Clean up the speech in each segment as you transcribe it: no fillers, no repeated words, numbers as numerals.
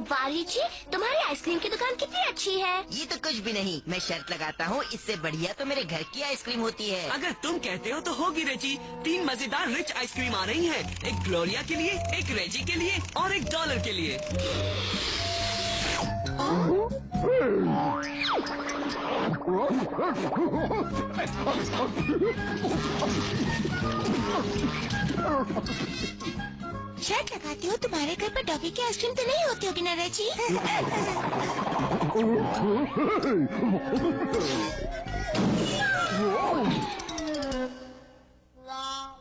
वाह रिची, तुम्हारी आइसक्रीम की दुकान कितनी अच्छी है। ये तो कुछ भी नहीं, मैं शर्त लगाता हूँ इससे बढ़िया तो मेरे घर की आइसक्रीम होती है। अगर तुम कहते हो तो होगी रेजी। 3 मजेदार रिच आइसक्रीम आ रही हैं। एक ग्लोरिया के लिए, एक रेजी के लिए और $1 के लिए। शर्त लगाती हूँ तुम्हारे घर पर डॉगी की आइसक्रीम तो नहीं होती होगी ना रेजी?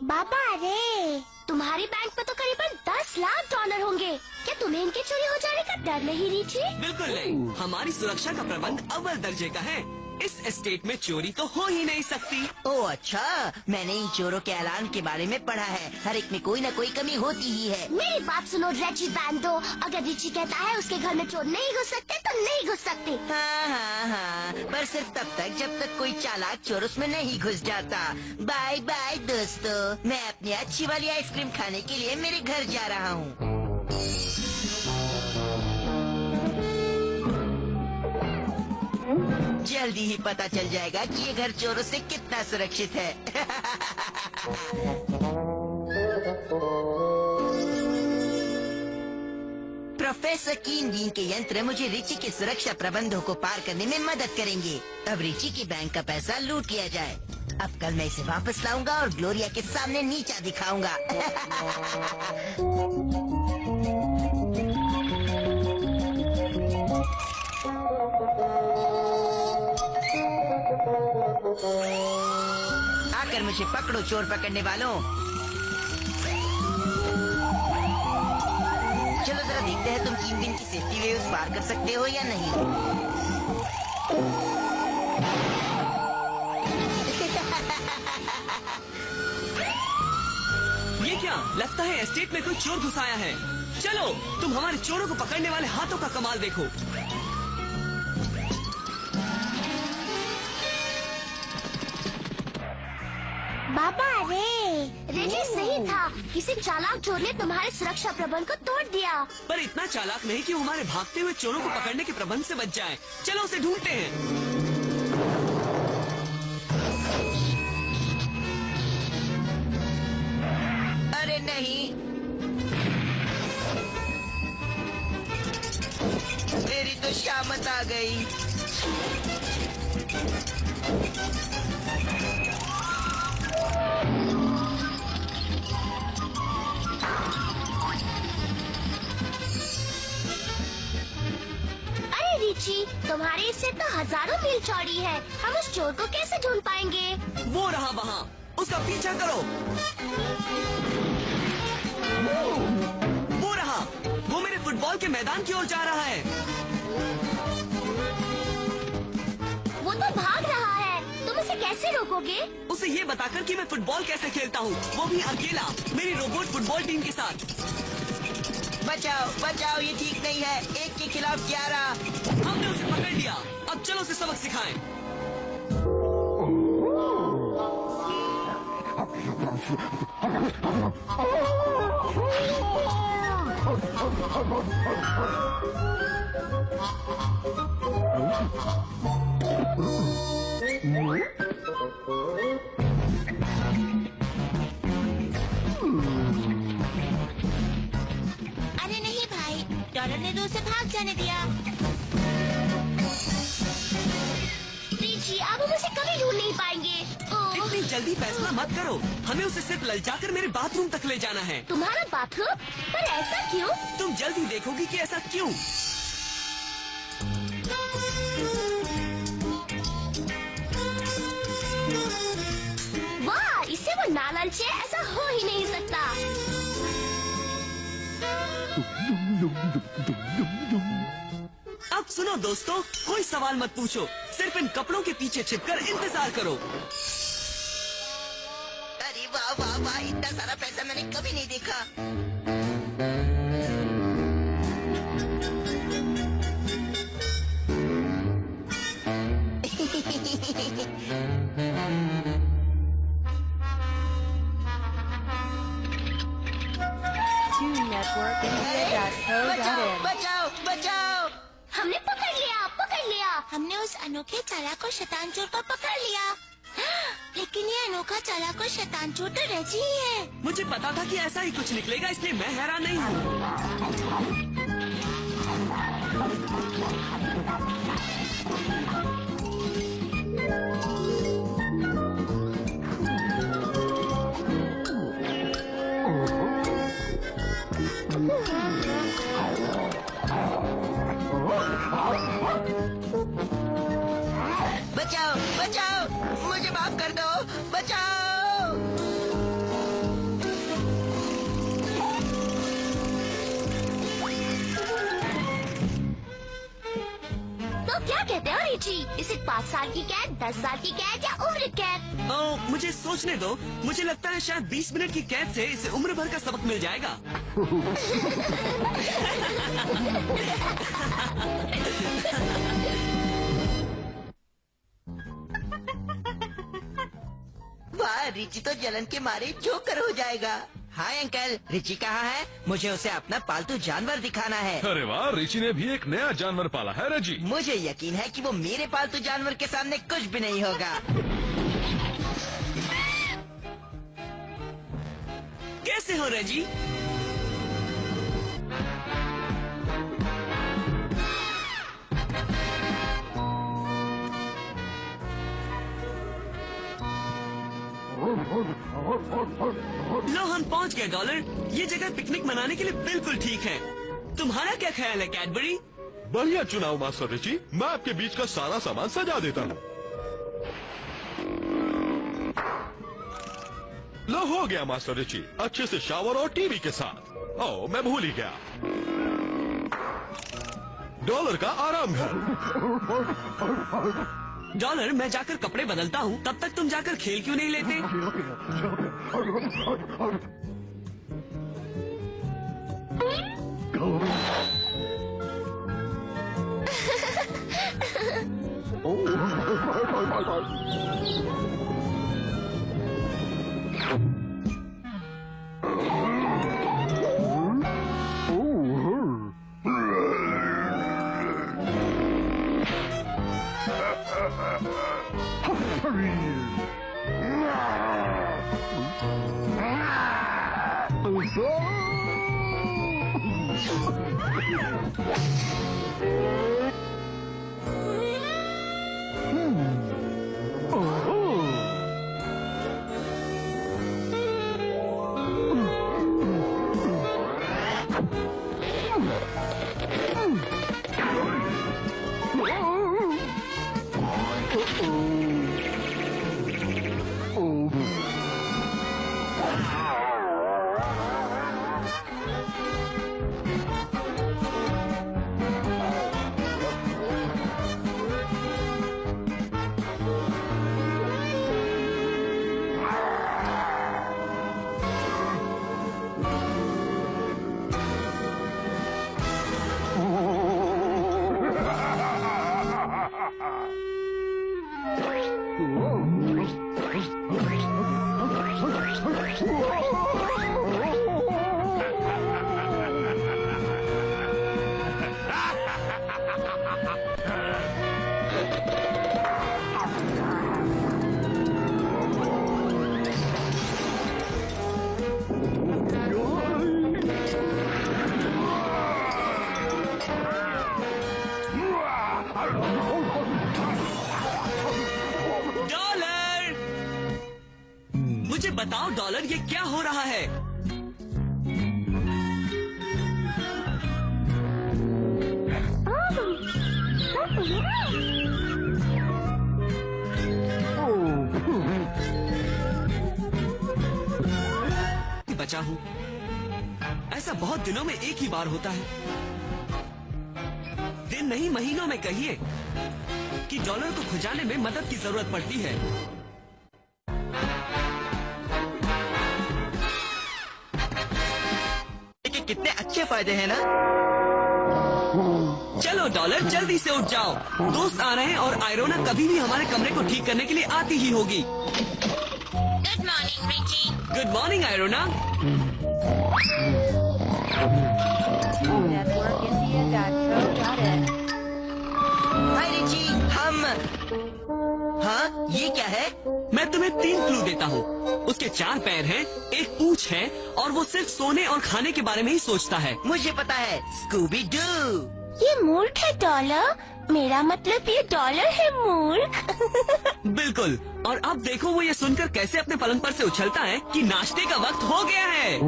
बाबा रे, तुम्हारी बैंक में तो करीबन $10 लाख होंगे। क्या तुम्हें इनके चोरी हो जाने का डर नहीं रिची? बिल्कुल नहीं, हमारी सुरक्षा का प्रबंध अव्वल दर्जे का है। इस एस्टेट में चोरी तो हो ही नहीं सकती। ओह अच्छा, मैंने इन चोरों के ऐलान के बारे में पढ़ा है। हर एक में कोई न कोई कमी होती ही है। मेरी बात सुनो रेजी बैंडो, अगर रिची कहता है उसके घर में चोर नहीं घुस सकते तो नहीं घुस सकते। हाँ, पर सिर्फ तब तक जब तक कोई चालाक चोर उसमें नहीं घुस जाता। बाय बाय दोस्तों, मैं अपनी अच्छी वाली आइसक्रीम खाने के लिए मेरे घर जा रहा हूँ। जल्दी ही पता चल जाएगा कि ये घर चोरों से कितना सुरक्षित है। प्रोफेसर कीन बीन के यंत्र मुझे रिची के सुरक्षा प्रबंधों को पार करने में मदद करेंगे। अब रिची की बैंक का पैसा लूट लिया जाए। अब कल मैं इसे वापस लाऊंगा और ग्लोरिया के सामने नीचा दिखाऊंगा। आकर मुझे पकड़ो चोर पकड़ने वालों। चलो जरा देखते हैं तुम 3 दिन की सेफ्टी वेव्स पार कर सकते हो या नहीं। ये क्या लगता है एस्टेट में कोई चोर घुस आया है। चलो तुम हमारे चोरों को पकड़ने वाले हाथों का कमाल देखो। बाबा रे, रेजी सही था, किसी चालाक चोर ने तुम्हारे सुरक्षा प्रबंध को तोड़ दिया। पर इतना चालाक नहीं कि वो हमारे भागते हुए चोरों को पकड़ने के प्रबंध से बच जाए। चलो उसे ढूंढते हैं। अरे नहीं, मेरी तो शामत आ गई। अरे रिची, तुम्हारी इससे तो हजारों मील चौड़ी है, हम उस चोर को कैसे ढूंढ पाएंगे? वो रहा वहाँ, उसका पीछा करो। वो रहा, वो मेरे फुटबॉल के मैदान की ओर जा रहा है। वो तो भाग रहा है, तुम उसे कैसे रोकोगे? उसे ये बताकर कि मैं फुटबॉल कैसे खेलता हूँ, वो भी अकेला, मेरी रोबोट फुटबॉल टीम के साथ। बचाओ बचाओ, ये ठीक नहीं है। 1 के खिलाफ 11। हमने उसे पकड़ लिया, अब चलो उसे सबक सिखाएं। अरे नहीं भाई, डॉलर ने तो उसे भाग जाने दिया। रिची, अब हम उसे कभी ढूंढ नहीं पाएंगे। इतनी जल्दी फैसला मत करो, हमें उसे सिर्फ ललचाकर मेरे बाथरूम तक ले जाना है। तुम्हारा बाथरूम? पर ऐसा क्यों? तुम जल्दी देखोगी कि ऐसा क्यों। वाह, इससे वो ना ललचे, ऐसा हो ही नहीं सकता। अब सुनो दोस्तों, कोई सवाल मत पूछो, सिर्फ इन कपड़ों के पीछे छिपकर इंतजार करो। अरे वाह वाह वाह, इतना सारा पैसा मैंने कभी नहीं देखा। TuneNetworkIndia.co.in बचाओ बचाओ बचाओ। हमने पकड़ लिया। हमने उस अनोखे चालाक और शैतान चोर को पकड़ लिया। लेकिन ये अनोखा चालाक और शैतान चोर तो रेजी ही है। मुझे पता था कि ऐसा ही कुछ निकलेगा, इसलिए मैं हैरान नहीं हूँ। बचाओ बचाओ, मुझे माफ कर दो, बचाओ। तो क्या कहते हो रिची? इसे 5 साल की कैद, 10 साल की कैद या उम्र कैद? मुझे सोचने दो। मुझे लगता है शायद 20 मिनट की कैद से इसे उम्र भर का सबक मिल जाएगा। वाह, रिची तो जलन के मारे जोकर हो जाएगा। हाय अंकल, रिची कहाँ है? मुझे उसे अपना पालतू जानवर दिखाना है। अरे वाह, रिची ने भी एक नया जानवर पाला है रेजी। मुझे यकीन है कि वो मेरे पालतू जानवर के सामने कुछ भी नहीं होगा। कैसे हो रेजी? लो, हम पहुंच गए डॉलर। ये जगह पिकनिक मनाने के लिए बिल्कुल ठीक है। तुम्हारा क्या ख्याल है कैडबरी? बढ़िया चुनाव मास्टर रिची। मैं आपके बीच का सारा सामान सजा देता हूँ। लो, हो गया मास्टर रिची, अच्छे से शावर और टीवी के साथ। ओह, मैं भूल ही गया, डॉलर का आराम घर। डॉलर, मैं जाकर कपड़े बदलता हूँ, तब तक तुम जाकर खेल क्यों नहीं लेते? डॉलर, मुझे बताओ डॉलर, ये क्या हो रहा है? बचा हूँ। ऐसा बहुत दिनों में एक ही बार होता है। दिन नहीं, महीनों में कहिए कि डॉलर को खुजाने में मदद की जरूरत पड़ती है। लेकिन कितने अच्छे फायदे हैं ना। चलो डॉलर, जल्दी से उठ जाओ। दोस्त आ रहे हैं और आयरोना कभी भी हमारे कमरे को ठीक करने के लिए आती ही होगी। Good morning. Morning Richie. Good morning आयरोना। networkindia.co.in हाय रिची, हम हाँ, ये क्या है? मैं तुम्हें 3 क्लू देता हूँ। उसके 4 पैर हैं, एक पूंछ है और वो सिर्फ सोने और खाने के बारे में ही सोचता है। मुझे पता है, स्कूबी डू। ये मूर्ख है डॉलर। मेरा मतलब ये डॉलर है मूर्ख। बिल्कुल। और अब देखो वो ये सुनकर कैसे अपने पलंग पर से उछलता है कि नाश्ते का वक्त हो गया है।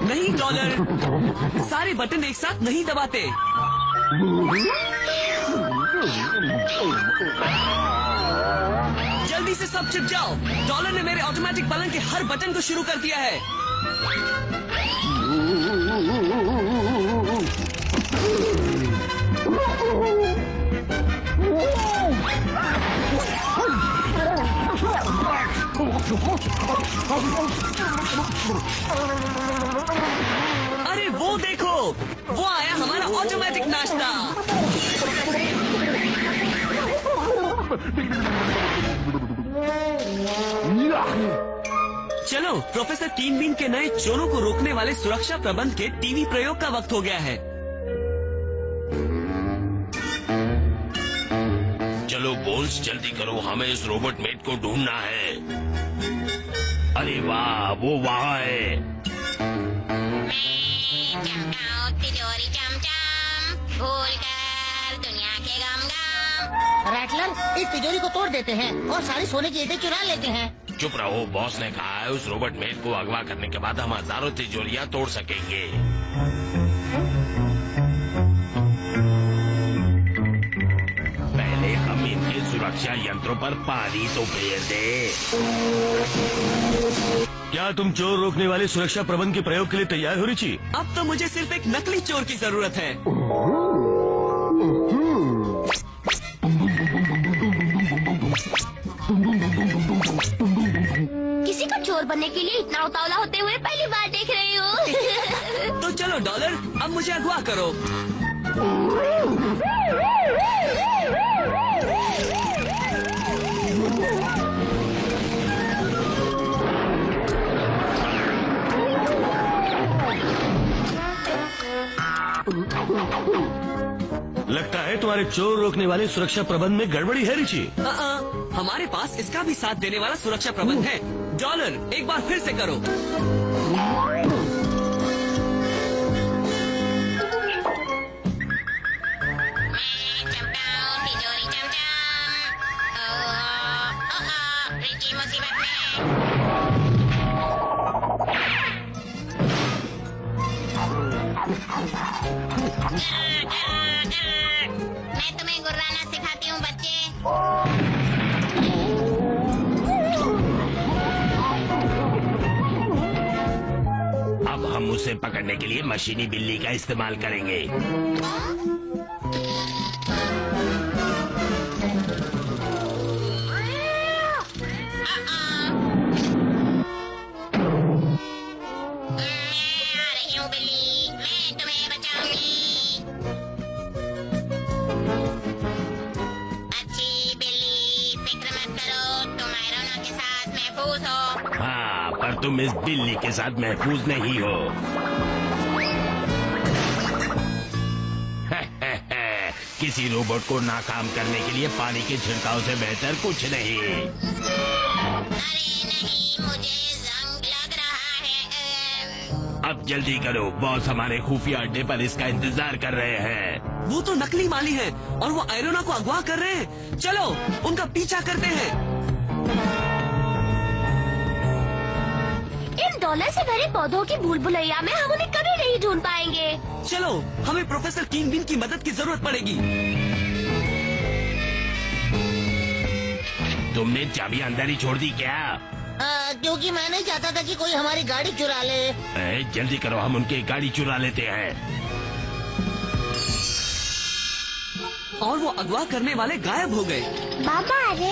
नहीं डॉलर, सारे बटन एक साथ नहीं दबाते। जल्दी से सब छिप जाओ। डॉलर ने मेरे ऑटोमेटिक पलंग के हर बटन को शुरू कर दिया है। अरे वो देखो, वो आया हमारा ऑटोमेटिक नाश्ता। चलो, प्रोफेसर टीन बीन के नए चोरों को रोकने वाले सुरक्षा प्रबंध के टीवी प्रयोग का वक्त हो गया है। चलो बोल्स, जल्दी करो, हमें इस रोबोट मेट को ढूंढना है। अरे वाह, वो वहाँ है। मैं चमकाऊं तिजोरी चमचम, भूल कर दुनिया के गम गम। रैटलर, इस तिजोरी को तोड़ देते हैं और सारी सोने की ईंटें चुरा लेते हैं। चुप रहो, बॉस ने कहा है उस रोबोट मेट को अगवा करने के बाद हम हजारों तिजोरियां तोड़ सकेंगे। पहले हम इनके सुरक्षा यंत्रों पर पानी तो फेर दे। क्या तुम चोर रोकने वाले सुरक्षा प्रबंध के प्रयोग के लिए तैयार हो रिची? अब तो मुझे सिर्फ एक नकली चोर की जरूरत है। किसी को चोर बनने के लिए इतना उतावला होते हुए पहली बार देख रही हूँ। तो चलो डॉलर, अब मुझे अगवा करो। लगता है तुम्हारे चोर रोकने वाले सुरक्षा प्रबंध में गड़बड़ी है रिची। हमारे पास इसका भी साथ देने वाला सुरक्षा प्रबंध है। डॉलर, एक बार फिर से करो। मैं चमकाऊं तिजोरी चमचम। रिची मुसीबत में। मैं तुम्हें गुर्राना सिखाती हूँ बच्चे। अब हम उसे पकड़ने के लिए मशीनी बिल्ली का इस्तेमाल करेंगे। मैं आ रही हूँ बिल्ली, मैं तुम्हें बचाऊंगी। अच्छी बिल्ली, फिक्र मत करो, तुम आयरोना के साथ महफूज हो। हाँ, पर तुम इस बिल्ली के साथ महफूज नहीं हो। किसी रोबोट को नाकाम करने के लिए पानी के छिड़काव से बेहतर कुछ नहीं। अरे नहीं, मुझे जंग लग रहा है। अब जल्दी करो, बॉस हमारे खुफिया अड्डे पर इसका इंतजार कर रहे हैं। वो तो नकली माली है और वो आयरोना को अगवा कर रहे हैं। चलो, उनका पीछा करते हैं। इन डॉलर से भरे पौधों की भूल भुलैया में हम उन्हें कभी नहीं ढूंढ पाएंगे। चलो, हमें प्रोफेसर किंग बिन की मदद की जरूरत पड़ेगी। तुमने चाबी अंदर ही छोड़ दी क्या? क्योंकि मैं नहीं चाहता था कि कोई हमारी गाड़ी चुरा ले। जल्दी करो, हम उनकी गाड़ी चुरा लेते हैं। और वो अगवा करने वाले गायब हो गए। बाबा रे,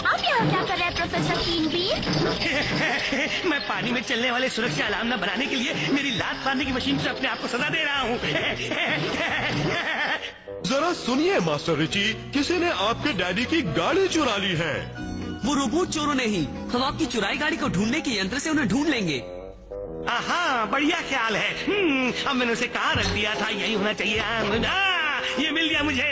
आप यहाँ क्या कर रहे हैं प्रोफेसर किंग बिन? मैं पानी में चलने वाले सुरक्षा अलार्म न बनाने के लिए मेरी लात मारने की मशीन से अपने आप को सजा दे रहा हूँ। जरा सुनिए मास्टर रिची, किसी ने आपके डैडी की गाड़ी चुरा ली है। वो रोबोट चोरों ने ही। हम आपकी चुराई गाड़ी को ढूंढने के यंत्र से उन्हें ढूंढ लेंगे। हाँ, बढ़िया ख्याल है। अब मैंने उसे कहाँ रख दिया था, यही होना चाहिए। ये मिल गया मुझे।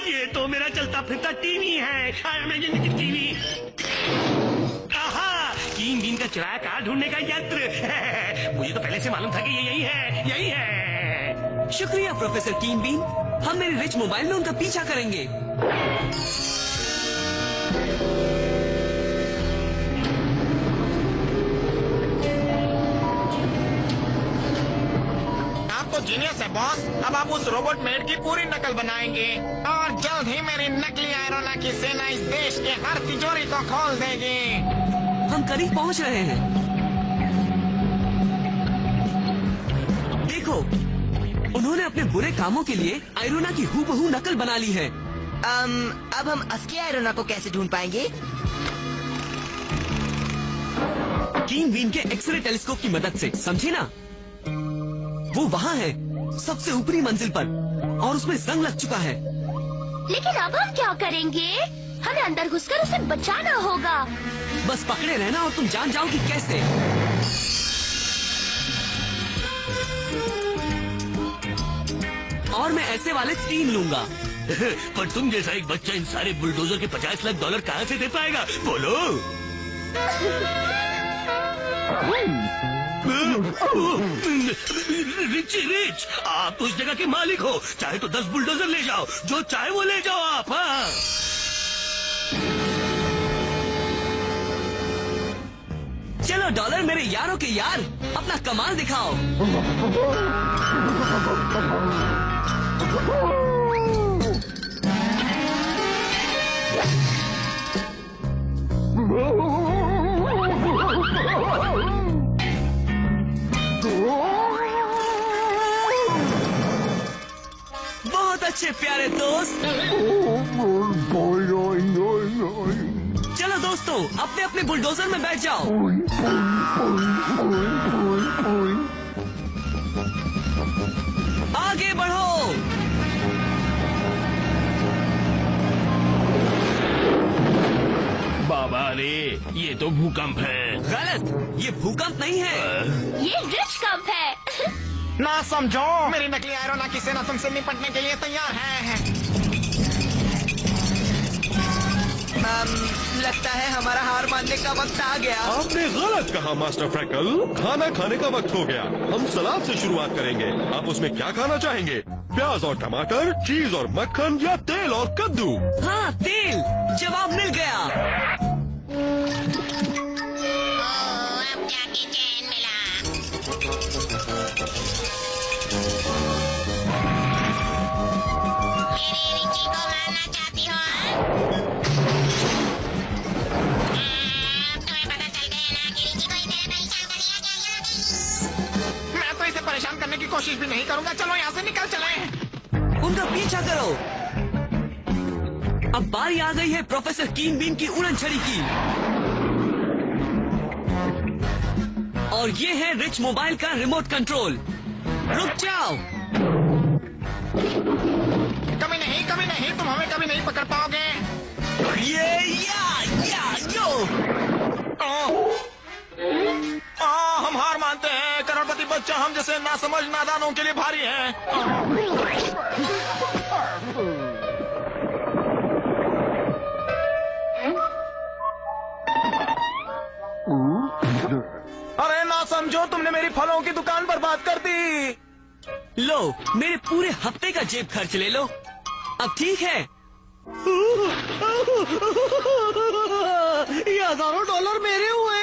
ये तो मेरा चलता फिरता टीवी है। टीवी। कीन बीन का चुराया कार ढूंढने का यंत्र। मुझे तो पहले से मालूम था कि ये यही है। शुक्रिया प्रोफेसर कीन बीन। हम मेरे रिच मोबाइल में उनका पीछा करेंगे। आप तो जीनियस है बॉस। अब आप उस रोबोट मेड की पूरी नकल बनाएंगे और जल्द ही मेरी नकली आयरोना की सेना इस देश के हर तिजोरी को खोल देगी। हम करीब पहुंच रहे हैं। देखो, उन्होंने अपने बुरे कामों के लिए आयरोना की हूबहू नकल बना ली है। अब हम असली आयरोना को कैसे ढूंढ पाएंगे? कीन बीन के एक्सरे टेलीस्कोप की मदद से, समझे ना? वो वहाँ है, सबसे ऊपरी मंजिल पर, और उसमें जंग लग चुका है। लेकिन अब हम क्या करेंगे? हमें अंदर घुसकर उसे बचाना होगा। बस पकड़े रहना और तुम जान जाओ कि कैसे। और मैं ऐसे वाले 3 लूंगा। पर तुम जैसा एक बच्चा इन सारे बुलडोजर के $50 लाख कहाँ से दे पाएगा, बोलो? रिच, आप तो इस जगह के मालिक हो। चाहे तो 10 बुलडोजर ले जाओ, जो चाहे वो ले जाओ आप। हाँ, चलो डॉलर मेरे यारों के यार, अपना कमाल दिखाओ। बहुत अच्छे प्यारे दोस्त। चलो दोस्तों, अपने अपने बुलडोजर में बैठ जाओ। आगे बढ़ो। बाबा रे, ये तो भूकंप है। गलत, ये भूकंप नहीं है, ये रिच कंप है। ना समझो, मेरी नकली आयरोना की सेना तुमसे निपटने के लिए तैयार है। लगता है हमारा हार मानने का वक्त आ गया। आपने गलत कहा मास्टर फ्रैंकल, खाना खाने का वक्त हो गया। हम सलाद से शुरुआत करेंगे। आप उसमें क्या खाना चाहेंगे? प्याज और टमाटर, चीज और मक्खन, या तेल और कद्दू? हाँ, तेल। जवाब मिल गया। अब जाके चैन मिला। मेरी रिची को मारना चाहती हो? तुम्हें पता चल गया ना कि रिची को ही मेरा परेशान कर लिया गया। मैं तो इसे परेशान करने की कोशिश भी नहीं करूंगा। चलो यहाँ से निकल चले। उनका पीछा करो। अब बारी आ गई है प्रोफेसर कीन बीन की उड़न छड़ी की। और ये है रिच मोबाइल का रिमोट कंट्रोल। रुक जाओ। कभी नहीं, तुम हमें कभी नहीं पकड़ पाओगे। हम हार मानते हैं। करोड़पति बच्चा हम जैसे नासमझ नादानों के लिए भारी है। अरे ना समझो, तुमने मेरी फलों की दुकान बर्बाद कर दी। लो, मेरे पूरे हफ्ते का जेब खर्च ले लो। अब ठीक है। ये हजारों डॉलर मेरे हुए।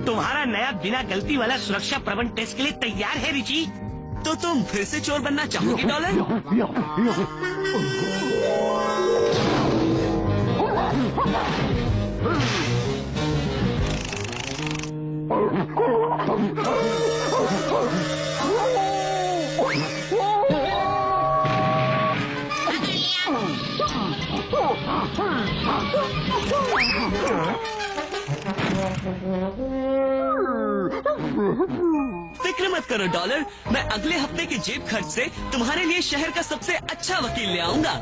तुम्हारा नया बिना गलती वाला सुरक्षा प्रबंध टेस्ट के लिए तैयार है रिची? तो तुम फिर से चोर बनना चाहोगे डॉलर? फिक्र मत करो डॉलर, मैं अगले हफ्ते के जेब खर्च से तुम्हारे लिए शहर का सबसे अच्छा वकील ले आऊंगा।